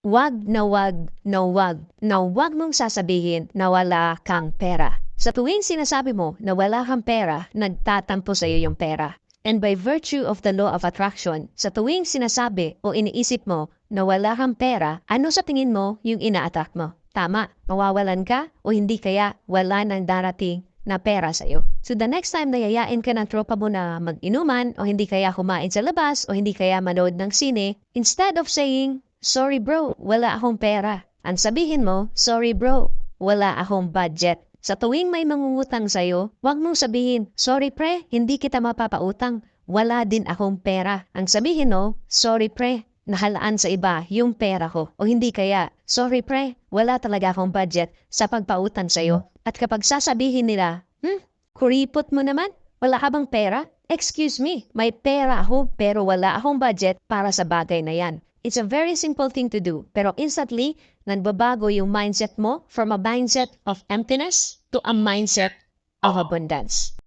wag mong sasabihin na wala kang pera. Sa tuwing sinasabi mo na wala kang pera, nagtatampo sa iyo yung pera. And by virtue of the law of attraction, sa tuwing sinasabi o iniisip mo na wala kang pera, ano sa tingin mo yung ina-attract mo? Tama, mawawalan ka o hindi kaya wala nang darating na pera sa'yo. So the next time na yayain ka ng tropa mo na mag-inuman o hindi kaya kumain sa labas o hindi kaya manood ng sine, instead of saying, "Sorry bro, wala akong pera," ang sabihin mo, "Sorry bro, wala akong budget." Sa tuwing may mangungutang sa'yo, huwag mong sabihin, "Sorry pre, hindi kita mapapautang. Wala din akong pera." Ang sabihin mo, "Sorry pre, nahalaan sa iba yung pera ko." O hindi kaya, "Sorry pre, wala talaga akong budget sa pagpautang sa'yo." At kapag sasabihin nila, kuripot mo naman, wala ka bang pera? Excuse me, may pera ako pero wala akong budget para sa bagay na yan. It's a very simple thing to do, pero instantly, nagbabago yung mindset mo from a mindset of emptiness to a mindset of abundance.